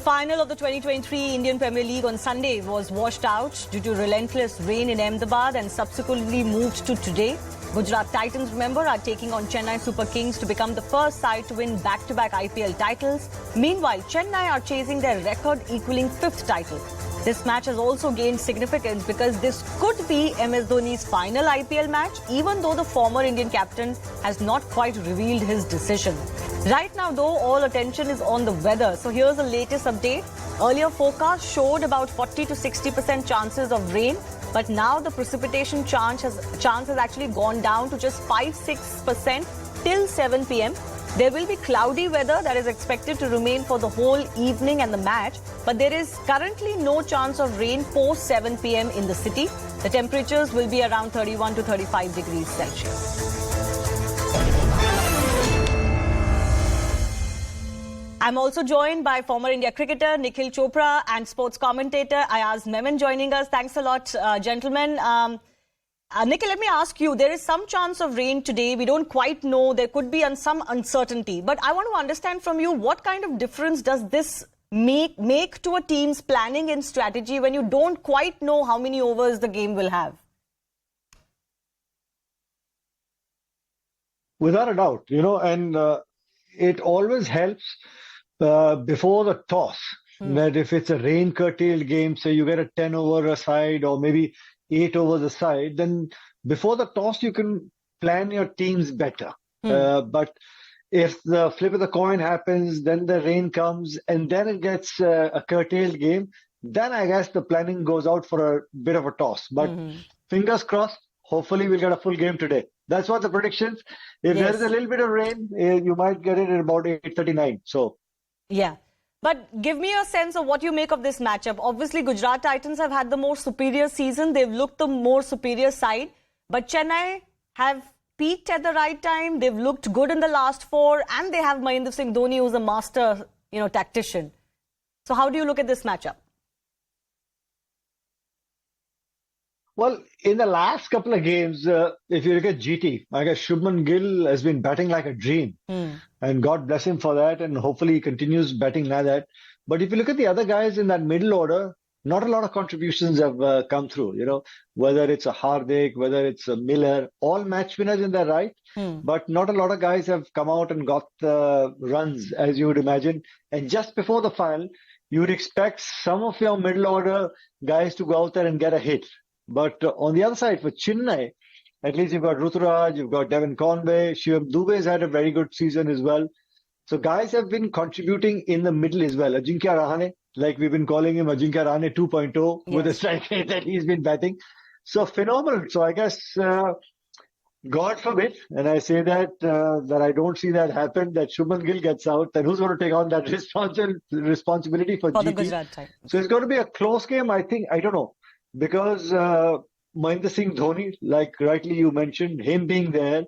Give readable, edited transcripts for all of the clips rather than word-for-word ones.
The final of the 2023 Indian Premier League on Sunday was washed out due to relentless rain in Ahmedabad and subsequently moved to today. Gujarat Titans, remember, are taking on Chennai Super Kings to become the first side to win back-to-back IPL titles. Meanwhile, Chennai are chasing their record-equaling fifth title. This match has also gained significance because this could be MS Dhoni's final IPL match, even though the former Indian captain has not quite revealed his decision. Right now, though, all attention is on the weather. So here's the latest update. Earlier forecast showed about 40 to 60% chances of rain, but now the precipitation chance has actually gone down to just 5-6% till 7 p.m. There will be cloudy weather that is expected to remain for the whole evening and the match, but there is currently no chance of rain post 7 p.m. in the city. The temperatures will be around 31 to 35 degrees Celsius. I'm also joined by former India cricketer Nikhil Chopra and sports commentator Ayaz Memon joining us. Thanks a lot, gentlemen. Nikhil, let me ask you, there is some chance of rain today. We don't quite know. There could be some uncertainty. But I want to understand from you, what kind of difference does this make to a team's planning and strategy when you don't quite know how many overs the game will have? Without a doubt, and it always helps before the toss, that if it's a rain curtailed game, say you get a 10 over a side or maybe 8 over the side, then before the toss you can plan your teams better. But if the flip of the coin happens, then the rain comes and then it gets a curtailed game, then I guess the planning goes out for a bit of a toss. But fingers crossed, hopefully we'll get a full game today. That's what the predictions. If there is a little bit of rain, you might get it at about 8:39. So, yeah. But give me a sense of what you make of this matchup. Obviously, Gujarat Titans have had the more superior season. They've looked the more superior side. But Chennai have peaked at the right time. They've looked good in the last four. And they have Mahendra Singh Dhoni, who's a master, tactician. So how do you look at this matchup? Well, in the last couple of games, if you look at GT, I guess Shubman Gill has been batting like a dream. And God bless him for that. And hopefully he continues batting like that. But if you look at the other guys in that middle order, not a lot of contributions have come through, whether it's a Hardik, whether it's a Miller, all match winners in their right. But not a lot of guys have come out and got the runs, as you would imagine. And just before the final, you would expect some of your middle order guys to go out there and get a hit. But on the other side, for Chennai, at least you've got Ruturaj, you've got Devon Conway, Shivam Dube has had a very good season as well. So guys have been contributing in the middle as well. Ajinkya Rahane, like we've been calling him Ajinkya Rahane 2.0 with the strike rate that he's been batting. So phenomenal. So I guess, God forbid, and I say that I don't see that happen, that Shubman Gill gets out, then who's going to take on that responsibility for GT? The Gujarat Titans. So it's going to be a close game, I think. I don't know. Because Mahendra Singh Dhoni, like rightly you mentioned, him being there,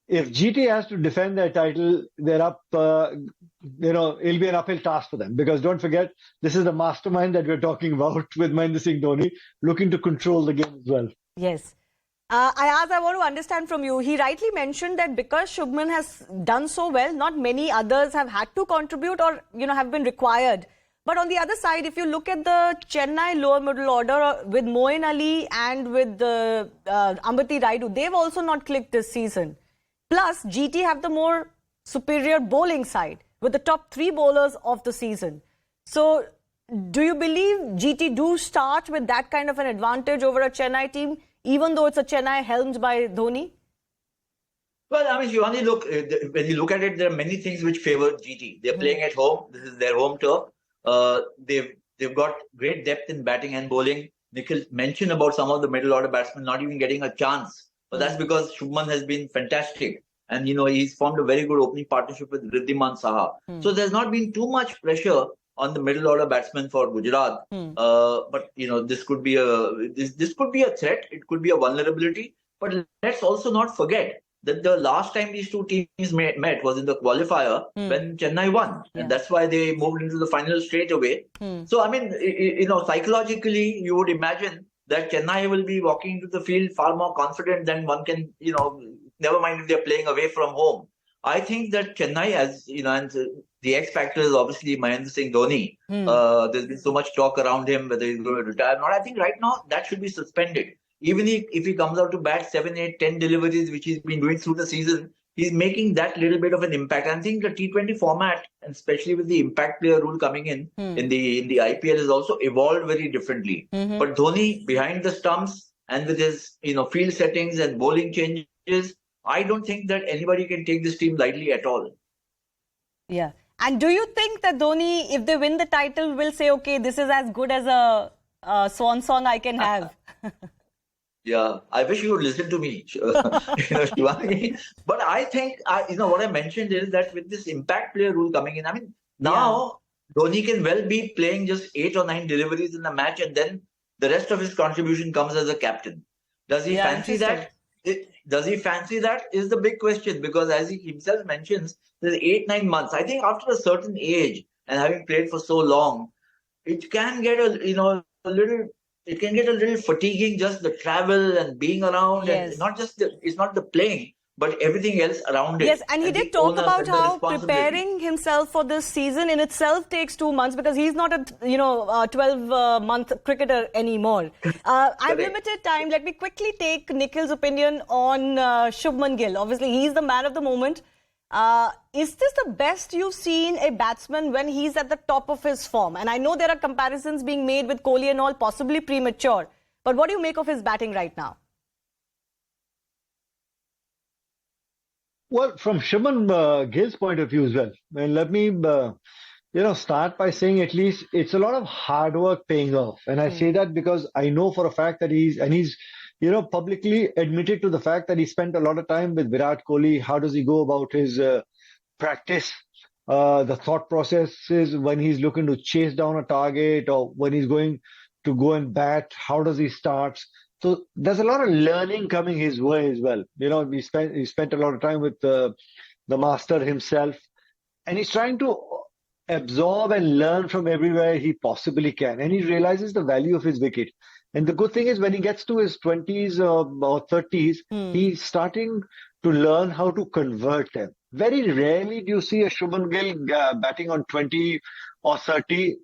if GT has to defend their title, they're up, it'll be an uphill task for them. Because don't forget, this is the mastermind that we're talking about with Mahendra Singh Dhoni, looking to control the game as well. Yes. I want to understand from you, he rightly mentioned that because Shubman has done so well, not many others have had to contribute or, have been required. But on the other side, if you look at the Chennai lower middle order with Moeen Ali and with Ambati Rayudu, they've also not clicked this season. Plus, GT have the more superior bowling side with the top three bowlers of the season. So, do you believe GT do start with that kind of an advantage over a Chennai team, even though it's a Chennai helmed by Dhoni? Well, I mean, you only look, when you look at it, there are many things which favor GT. They're playing at home. This is their home turf. They've got great depth in batting and bowling. Nikhil mentioned about some of the middle order batsmen not even getting a chance. But that's because Shubman has been fantastic. And, he's formed a very good opening partnership with Riddhiman Saha. So there's not been too much pressure on the middle order batsmen for Gujarat. But, this could be a threat. It could be a vulnerability. But let's also not forget that the last time these two teams met was in the qualifier when Chennai won. And that's why they moved into the final straight away. So, I mean, psychologically, you would imagine that Chennai will be walking into the field far more confident than one can, never mind if they're playing away from home. I think that Chennai, as and The X factor is obviously Mahendra Singh Dhoni. There's been so much talk around him, whether he's going to retire or not. I think right now that should be suspended. Even if he comes out to bat 7, 8, 10 deliveries, which he's been doing through the season, he's making that little bit of an impact. I think the T20 format, and especially with the impact player rule coming in the IPL, has also evolved very differently. But Dhoni behind the stumps and with his field settings and bowling changes, I don't think that anybody can take this team lightly at all. Yeah. And do you think that Dhoni, if they win the title, will say, okay, this is as good as a swan song I can have? Yeah, I wish you would listen to me, Shivani. But I think, what I mentioned is that with this impact player rule coming in, I mean, now Dhoni can well be playing just 8 or 9 deliveries in the match, and then the rest of his contribution comes as a captain. Does he fancy that? Does he fancy that is the big question, because as he himself mentions, there's 8, 9 months. I think after a certain age and having played for so long, it can get a little fatiguing, just the travel and being around, and it's not the playing, but everything else around it. Yes, and he did talk about how preparing himself for this season in itself takes 2 months, because he's not a 12-month cricketer anymore. I have limited time. Let me quickly take Nikhil's opinion on Shubman Gill. Obviously, he's the man of the moment. Is this the best you've seen a batsman when he's at the top of his form? And I know there are comparisons being made with Kohli and all, possibly premature. But what do you make of his batting right now? Well, from Shubman Gill's point of view as well, and let me start by saying at least it's a lot of hard work paying off. And I say that because I know for a fact that he's publicly admitted to the fact that he spent a lot of time with Virat Kohli. How does he go about his practice? The thought processes when he's looking to chase down a target, or when he's going to go and bat, how does he start? So there's a lot of learning coming his way as well. He spent a lot of time with the master himself, and he's trying to absorb and learn from everywhere he possibly can. And he realizes the value of his wicket. And the good thing is, when he gets to his 20s or 30s, he's starting to learn how to convert them. Very rarely do you see a Shubman Gill batting on 20 or 30,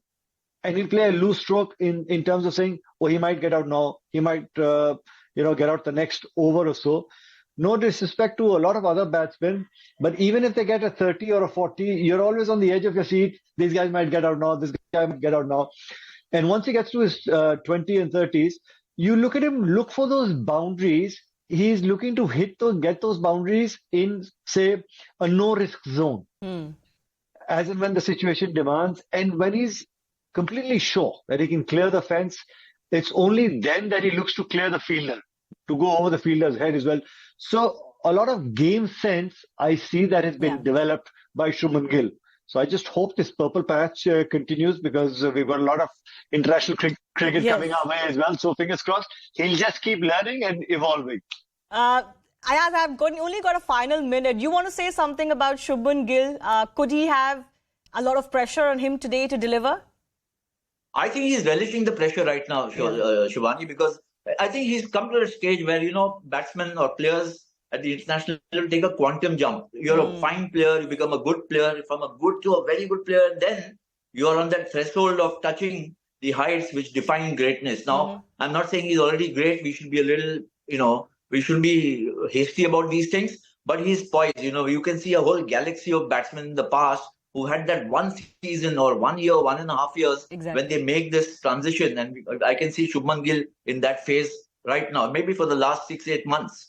and he'll play a loose stroke in terms of saying, oh, he might get out now, he might get out the next over or so. No disrespect to a lot of other batsmen, but even if they get a 30 or a 40, you're always on the edge of your seat. These guys might get out now, this guy might get out now. And once he gets to his 20 and 30s, you look at him, look for those boundaries. He's looking to get those boundaries in, say, a no-risk zone, as and when the situation demands. And when he's completely sure that he can clear the fence, it's only then that he looks to clear the fielder, to go over the fielder's head as well. So a lot of game sense, I see, that has been developed by Shubman Gill. So I just hope this purple patch continues, because we've got a lot of international cricket coming our way as well. So fingers crossed, he'll just keep learning and evolving. Ayaz, I've only got a final minute. You want to say something about Shubman Gill? Could he have a lot of pressure on him today to deliver? I think he's relishing the pressure right now, Shivani, because I think he's come to a stage where, batsmen or players at the international level take a quantum jump. You're a fine player, you become a good player, from a good to a very good player, then you're on that threshold of touching the heights which define greatness. Now, I'm not saying he's already great. We should be a little, we shouldn't be hasty about these things, but he's poised. You can see a whole galaxy of batsmen in the past who had that one season or 1 year, 1.5 years, when they make this transition. And I can see Shubman Gill in that phase right now, maybe for the last 6-8 months.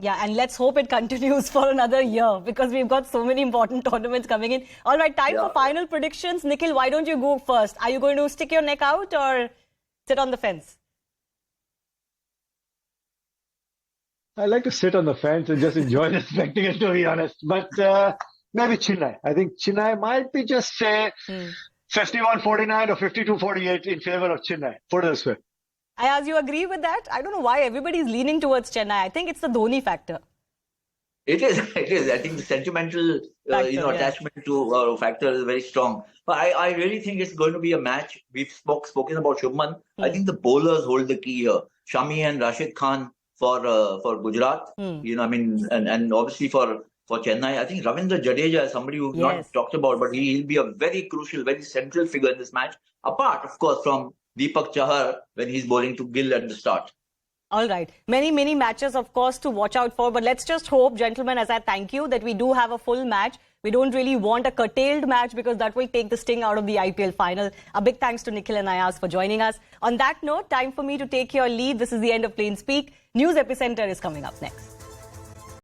Yeah, and let's hope it continues for another year, because we've got so many important tournaments coming in. All right, time for final predictions. Nikhil, why don't you go first? Are you going to stick your neck out or sit on the fence? I like to sit on the fence and just enjoy the spectacle, to be honest. But maybe Chennai. I think Chennai might be just, say, 51-49 or 52-48 in favor of Chennai. Put it this way. Ayaz, you agree with that? I don't know why everybody's leaning towards Chennai. I think it's the Dhoni factor. It is. I think the sentimental attachment to factor is very strong. But I really think it's going to be a match. We've spoken about Shubman. I think the bowlers hold the key here. Shami and Rashid Khan for Gujarat. And obviously for for Chennai. I think Ravindra Jadeja is somebody we've not talked about, but he'll be a very crucial, very central figure in this match. Apart, of course, from Deepak Chahar when he's bowling to Gill at the start. All right. Many matches, of course, to watch out for. But let's just hope, gentlemen, as I thank you, that we do have a full match. We don't really want a curtailed match because that will take the sting out of the IPL final. A big thanks to Nikhil and Ayaz for joining us. On that note, time for me to take your leave. This is the end of Plain Speak. News Epicenter is coming up next.